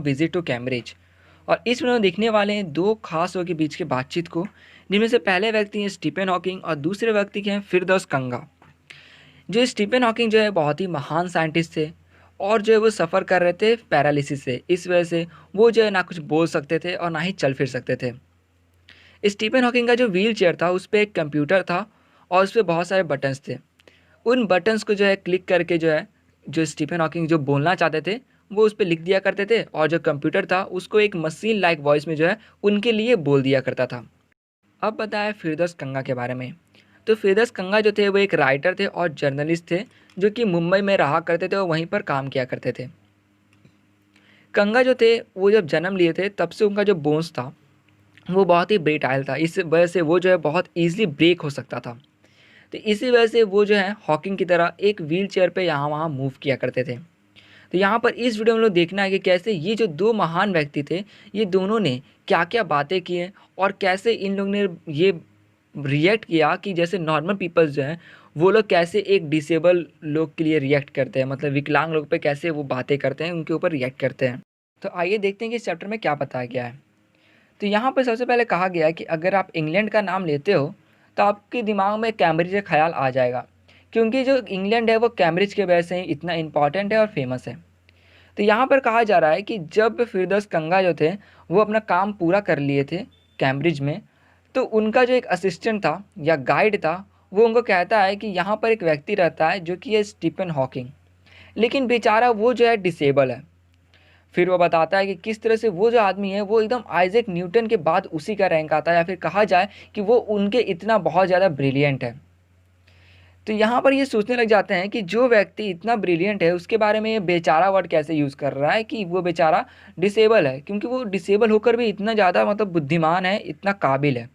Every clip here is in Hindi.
Visit to Cambridge. और इस वीडियो में देखने वाले हैं दो खास लोगों के बीच की बातचीत को, जिनमें से पहले व्यक्ति हैं स्टीफन हॉकिंग और दूसरे व्यक्ति के हैं फिरदौस कंगा। जो स्टीफन हॉकिंग जो है बहुत ही महान साइंटिस्ट थे और जो है वो सफ़र कर रहे थे पैरालिसिस से। इस वजह से वो जो है ना कुछ बोल सकते थे और ना ही चल फिर सकते थे। स्टीफन हॉकिंग का जो व्हील चेयर था उस पर एक कंप्यूटर था और उस पर बहुत सारे बटन्स थे। उन बटन्स को जो है क्लिक करके जो है जो स्टीफन हॉकिंग जो बोलना चाहते थे वो उस पर लिख दिया करते थे, और जो कंप्यूटर था उसको एक मशीन लाइक वॉइस में जो है उनके लिए बोल दिया करता था। अब बताया फिरदौस कंगा के बारे में। तो फिरदौस कंगा जो थे वो एक राइटर थे और जर्नलिस्ट थे, जो कि मुंबई में रहा करते थे और वहीं पर काम किया करते थे। कंगा जो थे वो जब जन्म लिए थे तब से उनका जो बोन्स था वो बहुत ही ब्रेटाइल था। इस वजह से वो जो है बहुत ईजिली ब्रेक हो सकता था। तो इसी वजह से वो जो है हॉकिंग की तरह एक व्हील चेयर पर यहाँ वहाँ मूव किया करते थे। तो यहाँ पर इस वीडियो में लोग देखना है कि कैसे ये जो दो महान व्यक्ति थे ये दोनों ने क्या क्या बातें की हैं और कैसे इन लोगों ने ये रिएक्ट किया कि जैसे नॉर्मल पीपल्स जो हैं वो लोग कैसे एक डिसेबल लोग के लिए रिएक्ट करते हैं, मतलब विकलांग लोग पे कैसे वो बातें करते हैं, उनके ऊपर रिएक्ट करते हैं। तो आइए देखते हैं कि इस चैप्टर में क्या बताया गया है। तो यहाँ पर सबसे पहले कहा गया है कि अगर आप इंग्लैंड का नाम लेते हो तो आपके दिमाग में कैम्ब्रिज का ख्याल आ जाएगा, क्योंकि जो इंग्लैंड है वो कैम्ब्रिज के वजह से ही इतना इंपॉर्टेंट है और फेमस है। तो यहाँ पर कहा जा रहा है कि जब फिरदौस कंगा जो थे वो अपना काम पूरा कर लिए थे कैम्ब्रिज में, तो उनका जो एक असिस्टेंट था या गाइड था वो उनको कहता है कि यहाँ पर एक व्यक्ति रहता है जो कि है स्टीफन हॉकिंग, लेकिन बेचारा वो जो है डिसेबल है। फिर वो बताता है कि किस तरह से वो जो आदमी है वो एकदम आइजैक न्यूटन के बाद उसी का रैंक आता है, या फिर कहा जाए कि वो उनके इतना बहुत ज़्यादा ब्रिलियंट है। तो यहाँ पर ये सोचने लग जाते हैं कि जो व्यक्ति इतना ब्रिलियंट है उसके बारे में ये बेचारा वर्ड कैसे यूज़ कर रहा है कि वो बेचारा डिसेबल है, क्योंकि वो डिसेबल होकर भी इतना ज़्यादा मतलब बुद्धिमान है, इतना काबिल है।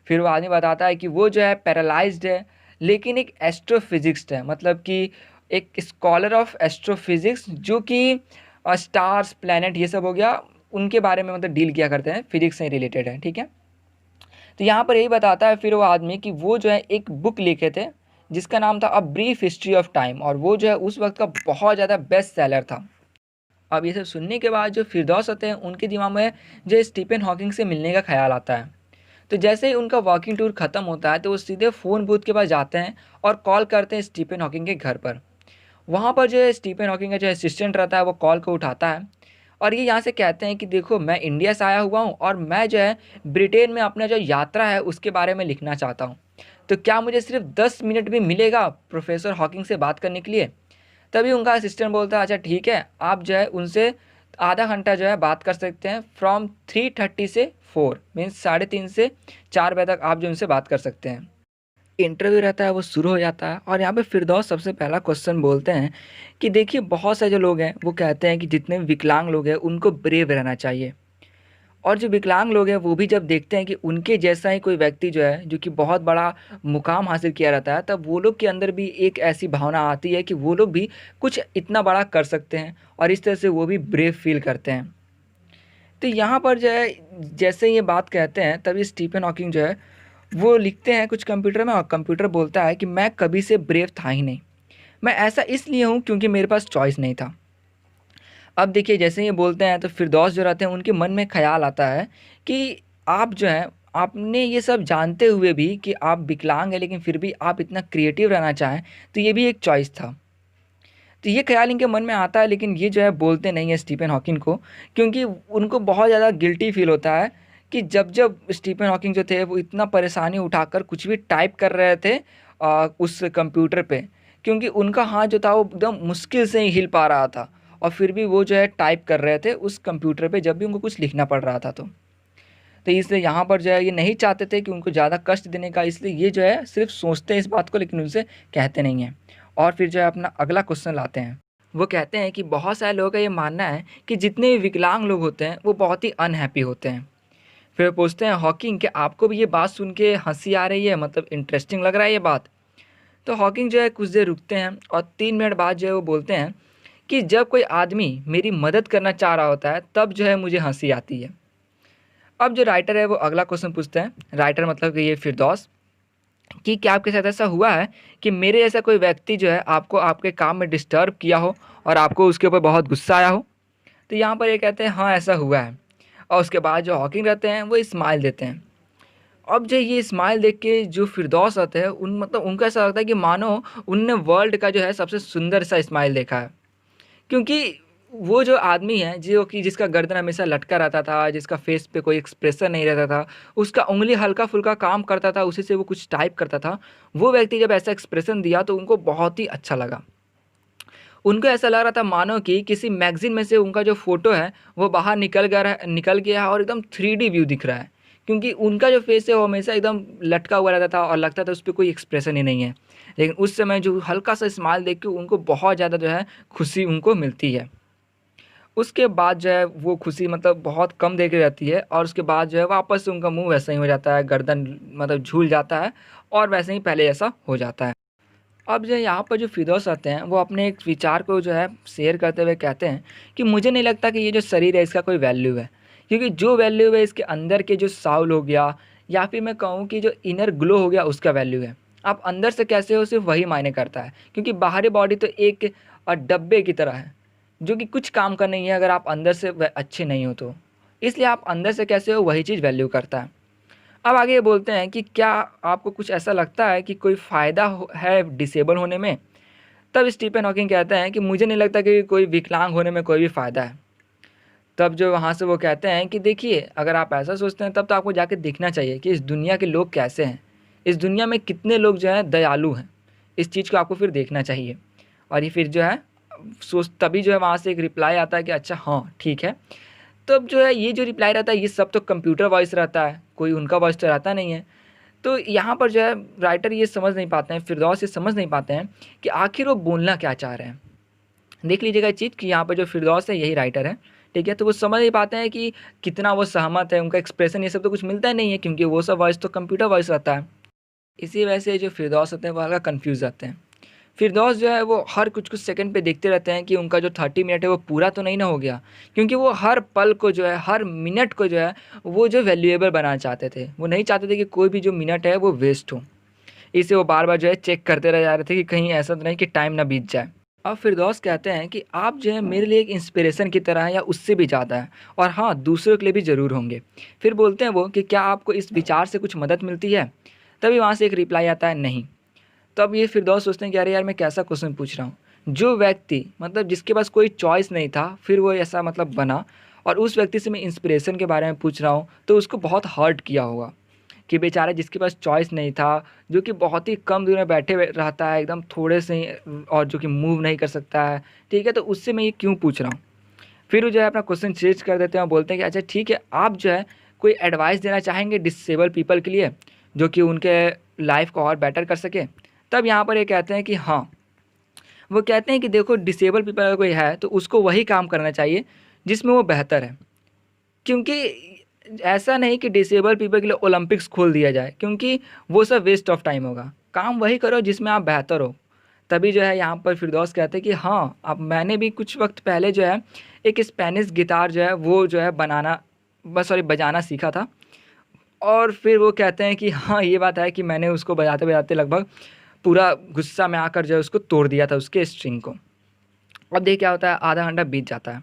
फिर वो आदमी बताता है कि वो जो है पैरालाइज्ड है लेकिन एक एस्ट्रोफिजिक्स्ट है, मतलब कि एक स्कॉलर ऑफ एस्ट्रोफिजिक्स, जो कि स्टार्स प्लैनेट ये सब हो गया उनके बारे में मतलब डील किया करते हैं, फिजिक्स से रिलेटेड है। ठीक है, तो यहाँ पर यही बताता है फिर वो आदमी कि वो जो है एक बुक लिखे थे जिसका नाम था a brief history of time, और वो जो है उस वक्त का बहुत ज़्यादा बेस्ट सेलर था। अब ये सब सुनने के बाद जो फिरदौस होते हैं उनके दिमाग में जो स्टीफन हॉकिंग से मिलने का ख्याल आता है। तो जैसे ही उनका वॉकिंग टूर ख़त्म होता है तो वो सीधे फ़ोन बूथ के पास जाते हैं और कॉल करते हैं स्टीफन हॉकिंग के घर पर। वहाँ पर जो है स्टीफन हॉकिंग का जो असिस्टेंट रहता है वो कॉल को उठाता है और ये यहाँ से कहते हैं कि देखो मैं इंडिया से आया हुआ हूँ और मैं जो है ब्रिटेन में अपना जो यात्रा है उसके बारे में लिखना चाहता हूँ। तो क्या मुझे सिर्फ 10 मिनट भी मिलेगा प्रोफेसर हॉकिंग से बात करने के लिए? तभी उनका असिस्टेंट बोलता है अच्छा ठीक है, आप जो है उनसे आधा घंटा जो है बात कर सकते हैं, फ्रॉम 3:30 से 4 मीन्स 3:30 से 4 बजे तक आप जो उनसे बात कर सकते हैं। इंटरव्यू रहता है वो शुरू हो जाता है और यहाँ पे फिरदौस सबसे पहला क्वेश्चन बोलते हैं कि देखिए बहुत सारे जो लोग हैं वो कहते हैं कि जितने भी विकलांग लोग हैं उनको ब्रेव रहना चाहिए, और जो विकलांग लोग हैं वो भी जब देखते हैं कि उनके जैसा ही कोई व्यक्ति जो है जो कि बहुत बड़ा मुकाम हासिल किया रहता है, तब वो लोग के अंदर भी एक ऐसी भावना आती है कि वो लोग भी कुछ इतना बड़ा कर सकते हैं और इस तरह से वो भी ब्रेव फील करते हैं। तो यहाँ पर जो है जैसे ये बात कहते हैं तभी स्टीफन हॉकिंग जो है वो लिखते हैं कुछ कंप्यूटर में और कंप्यूटर बोलता है कि मैं कभी से ब्रेव था ही नहीं, मैं ऐसा इसलिए हूँ क्योंकि मेरे पास चॉइस नहीं था। अब देखिए जैसे ये बोलते हैं तो फिरदौस जो रहते हैं उनके मन में ख्याल आता है कि आप जो है आपने ये सब जानते हुए भी कि आप विकलांग हैं लेकिन फिर भी आप इतना क्रिएटिव रहना चाहें, तो ये भी एक चॉइस था। तो ये ख्याल इनके मन में आता है लेकिन ये जो है बोलते नहीं है स्टीफन हॉकिंग को, क्योंकि उनको बहुत ज़्यादा गिल्टी फील होता है कि जब जब स्टीफन हॉकिंग जो थे वो इतना परेशानी उठाकर कुछ भी टाइप कर रहे थे उस कंप्यूटर पे, क्योंकि उनका हाथ जो था वो एकदम मुश्किल से ही हिल पा रहा था और फिर भी वो जो है टाइप कर रहे थे उस कंप्यूटर पे जब भी उनको कुछ लिखना पड़ रहा था। तो इसलिए यहाँ पर जो है ये नहीं चाहते थे कि उनको ज़्यादा कष्ट देने का, इसलिए ये जो है सिर्फ सोचते हैं इस बात को लेकिन उनसे कहते नहीं हैं। और फिर जो है अपना अगला क्वेश्चन लाते हैं। वो कहते हैं कि बहुत सारे लोगों का ये मानना है कि जितने भी विकलांग लोग होते हैं वो बहुत ही अनहैप्पी होते हैं। फिर वो पूछते हैं हॉकिंग कि आपको भी ये बात सुन के हंसी आ रही है, मतलब इंटरेस्टिंग लग रहा है ये बात? तो हॉकिंग जो है कुछ देर रुकते हैं और 3 मिनट बाद जो है वो बोलते हैं कि जब कोई आदमी मेरी मदद करना चाह रहा होता है तब जो है मुझे हंसी आती है। अब जो राइटर है वो अगला क्वेश्चन पूछते हैं, राइटर मतलब कि ये फिरदौस, कि क्या आपके साथ ऐसा हुआ है कि मेरे जैसा कोई व्यक्ति जो है आपको आपके काम में डिस्टर्ब किया हो और आपको उसके ऊपर बहुत गुस्सा आया हो? तो यहाँ पर ये कहते हैं हाँ ऐसा हुआ है, और उसके बाद जो हॉकिंग रहते हैं वो स्माइल देते हैं। अब जो ये स्माइल देख के जो फिरदौस आते हैं उन मतलब उनको ऐसा लगता है कि मानो उनने वर्ल्ड का जो है सबसे सुंदर सा स्माइल देखा है। क्योंकि वो जो आदमी है जो कि जिसका गर्दन हमेशा लटका रहता था, जिसका फेस पे कोई एक्सप्रेशन नहीं रहता था, उसका उँगली हल्का-फुल्का काम करता था, उसी से वो कुछ टाइप करता था। वो व्यक्ति जब ऐसा एक्सप्रेशन दिया तो उनको बहुत ही अच्छा लगा। उनको ऐसा लग रहा था मानो कि किसी मैगज़ीन में से उनका जो फ़ोटो है वो बाहर निकल गया है और एकदम 3D व्यू दिख रहा है। क्योंकि उनका जो फेस है वो हमेशा एकदम लटका हुआ रहता था और लगता था उसपे कोई एक्सप्रेशन ही नहीं है। लेकिन उस समय जो हल्का-सा स्माइल देख के उनको बहुत ज़्यादा जो है खुशी उनको मिलती है। उसके बाद जो है वो खुशी मतलब बहुत कम देर की रहती है और उसके बाद जो है वापस से उनका मुँह वैसा ही हो जाता है, गर्दन मतलब झूल जाता है और वैसे ही पहले जैसा हो जाता है। अब जो यहाँ पर जो फिरदौस आते हैं वो अपने एक विचार को जो है शेयर करते हुए कहते हैं कि मुझे नहीं लगता कि ये जो शरीर है इसका कोई वैल्यू है। क्योंकि जो वैल्यू है इसके अंदर के जो साउल हो गया या फिर मैं कहूँ कि जो इनर ग्लो हो गया उसका वैल्यू है। आप अंदर से कैसे हो सिर्फ वही मायने करता है। क्योंकि बाहरी बॉडी तो एक डब्बे की तरह है जो कि कुछ काम का नहीं है अगर आप अंदर से अच्छे नहीं हो तो। इसलिए आप अंदर से कैसे हो वही चीज़ वैल्यू करता है। अब आगे ये बोलते हैं कि क्या आपको कुछ ऐसा लगता है कि कोई फ़ायदा है डिसेबल होने में? तब स्टीफन हॉकिंग कहते हैं कि मुझे नहीं लगता कि कोई विकलांग होने में कोई भी फ़ायदा है। तब जो वहाँ से वो कहते हैं कि देखिए अगर आप ऐसा सोचते हैं तब तो आपको जाके देखना चाहिए कि इस दुनिया के लोग कैसे हैं। इस दुनिया में कितने लोग जो हैं दयालु हैं। इस चीज़ को आपको फिर देखना चाहिए। और ये फिर जो है सोच तभी जो है वहाँ से एक रिप्लाई आता है कि अच्छा हाँ, ठीक है। तो अब जो है ये जो रिप्लाई रहता है ये सब तो कंप्यूटर वॉइस रहता है, कोई उनका वॉइस तो रहता नहीं है। तो यहाँ पर जो है राइटर ये समझ नहीं पाते हैं, फिरदौस ये समझ नहीं पाते हैं कि आखिर वो बोलना क्या चाह रहे हैं। देख लीजिएगा ये चीज़ कि यहाँ पर जो फिरदौस है यही राइटर है, ठीक है? तो वो समझ नहीं पाते हैं कि कितना वो सहमत है, उनका एक्सप्रेशन ये सब तो कुछ मिलता ही नहीं है क्योंकि वो सब वॉइस तो कंप्यूटर वॉइस रहता है। इसी वजह से जो फिरदौस होते हैं वो हल्का कन्फ्यूज़ रहते हैं। फिरदौस जो है वो हर कुछ-कुछ सेकंड पे देखते रहते हैं कि उनका जो 30 मिनट है वो पूरा तो नहीं ना हो गया। क्योंकि वो हर पल को जो है, हर मिनट को जो है, वो जो वैल्यूएबल बनाना चाहते थे। वो नहीं चाहते थे कि कोई भी जो मिनट है वो वेस्ट हो। इसे वो बार-बार जो है चेक करते रह जा रहे थे कि कहीं ऐसा तो नहीं कि टाइम ना बीत जाए। अब फिरदौस कहते हैं कि आप जो है मेरे लिए एक इंस्पिरेशन की तरह हैं या उससे भी ज़्यादा हैं और हाँ, दूसरों के लिए भी ज़रूर होंगे। फिर बोलते हैं वो कि क्या आपको इस विचार से कुछ मदद मिलती है? तभी वहाँ से एक रिप्लाई आता है नहीं। तब ये फिरदौस सोचते हैं कि अरे यार मैं कैसा क्वेश्चन पूछ रहा हूँ। जो व्यक्ति मतलब जिसके पास कोई चॉइस नहीं था, फिर वो ऐसा मतलब बना और उस व्यक्ति से मैं इंस्पिरेशन के बारे में पूछ रहा हूँ, तो उसको बहुत हर्ट किया होगा कि बेचारा जिसके पास चॉइस नहीं था, जो कि बहुत ही कम दूर में बैठे हुए रहता है, एकदम थोड़े से ही और जो कि मूव नहीं कर सकता है, ठीक है? तो उससे मैं ये क्यों पूछ रहा हूँ? फिर वो जो है अपना क्वेश्चन चेंज कर देते हैं और बोलते हैं कि अच्छा ठीक है, आप जो है कोई एडवाइस देना चाहेंगे डिसेबल पीपल के लिए, जो कि उनके लाइफ़ को और बेटर कर सके? तब यहाँ पर ये कहते हैं कि हाँ, वो कहते हैं कि देखो डिसेबल पीपल अगर कोई है तो उसको वही काम करना चाहिए जिसमें वो बेहतर है। क्योंकि ऐसा नहीं कि डिसेबल पीपल के लिए ओलंपिक्स खोल दिया जाए क्योंकि वो सब वेस्ट ऑफ टाइम होगा। काम वही करो जिसमें आप बेहतर हो। तभी जो है यहाँ पर फिरदौस कहते हैं कि हाँ, अब मैंने भी कुछ वक़्त पहले जो है एक स्पेनिश गिटार जो है वो जो है बजाना सीखा था। और फिर वो कहते हैं कि हाँ, ये बात है कि मैंने उसको बजाते-बजाते लगभग पूरा गुस्सा में आकर जो है उसको तोड़ दिया था उसके स्ट्रिंग को। अब देखिए क्या होता है आधा घंटा बीत जाता है।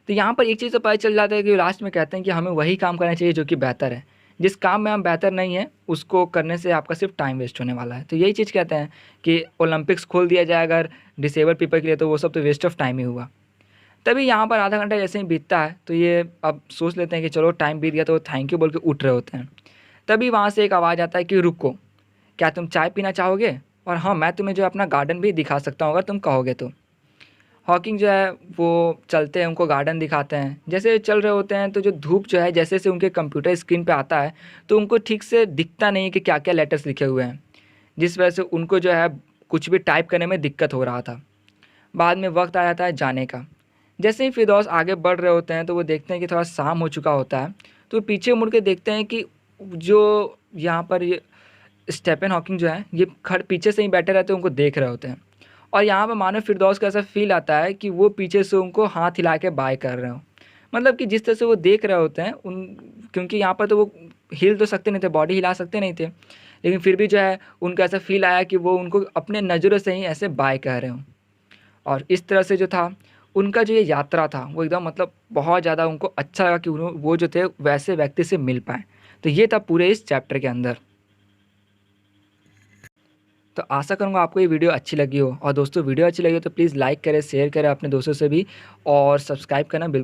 तो यहाँ पर एक चीज़ तो पता चल जाता है कि लास्ट में कहते हैं कि हमें वही काम करना चाहिए जो कि बेहतर है। जिस काम में हम बेहतर नहीं हैं, उसको करने से आपका सिर्फ़ टाइम वेस्ट होने वाला है। तो यही चीज़ कहते हैं कि ओलंपिक्स खोल दिया जाए अगर डिसेबल पीपल के लिए तो वो सब तो वेस्ट ऑफ टाइम ही हुआ। तभी यहाँ पर आधा घंटा जैसे ही बीतता है तो ये अब सोच लेते हैं कि चलो टाइम बीत गया तो थैंक यू बोल के उठ रहे होते हैं। तभी वहाँ से एक आवाज़ आता है कि रुको, क्या तुम चाय पीना चाहोगे? और हाँ, मैं तुम्हें जो है अपना गार्डन भी दिखा सकता हूँ अगर तुम कहोगे तो। हॉकिंग जो है वो चलते हैं, उनको गार्डन दिखाते हैं। जैसे चल रहे होते हैं तो जो धूप जो है जैसे-जैसे उनके कंप्यूटर स्क्रीन पे आता है, तो उनको ठीक से दिखता नहीं है कि क्या-क्या लेटर्स लिखे हुए हैं। जिस वजह से उनको जो है कुछ भी टाइप करने में दिक्कत हो रहा था। बाद में वक़्त आ जाता है जाने का। जैसे ही फिरदौस आगे बढ़ रहे होते हैं तो वो देखते हैं कि थोड़ा शाम हो चुका होता है। तो पीछे मुड़ के देखते हैं कि जो यहाँ पर ये स्टीफन हॉकिंग जो है ये पीछे से ही बैठे रहते हैं, उनको देख रहे होते हैं। और यहाँ पे मानो फिरदौस को ऐसा फ़ील आता है कि वो पीछे से उनको हाथ हिला के बाय कर रहे हों। मतलब कि जिस तरह से वो देख रहे होते हैं उन क्योंकि यहाँ पर तो वो हिल तो सकते नहीं थे, बॉडी हिला सकते नहीं थे। लेकिन फिर भी जो है उनको ऐसा फ़ील आया कि वो उनको अपने नज़रों से ही ऐसे बाय कह रहे हों। और इस तरह से जो था उनका जो ये यात्रा था वो एकदम मतलब बहुत ज़्यादा उनको अच्छा लगा कि वो जो थे वैसे व्यक्ति से मिल पाएँ। तो ये था पूरे इस चैप्टर के अंदर। तो आशा करूँगा आपको ये वीडियो अच्छी लगी हो, और दोस्तों वीडियो अच्छी लगी हो तो प्लीज़ लाइक करें, शेयर करें अपने दोस्तों से भी, और सब्सक्राइब करना बिल्कुल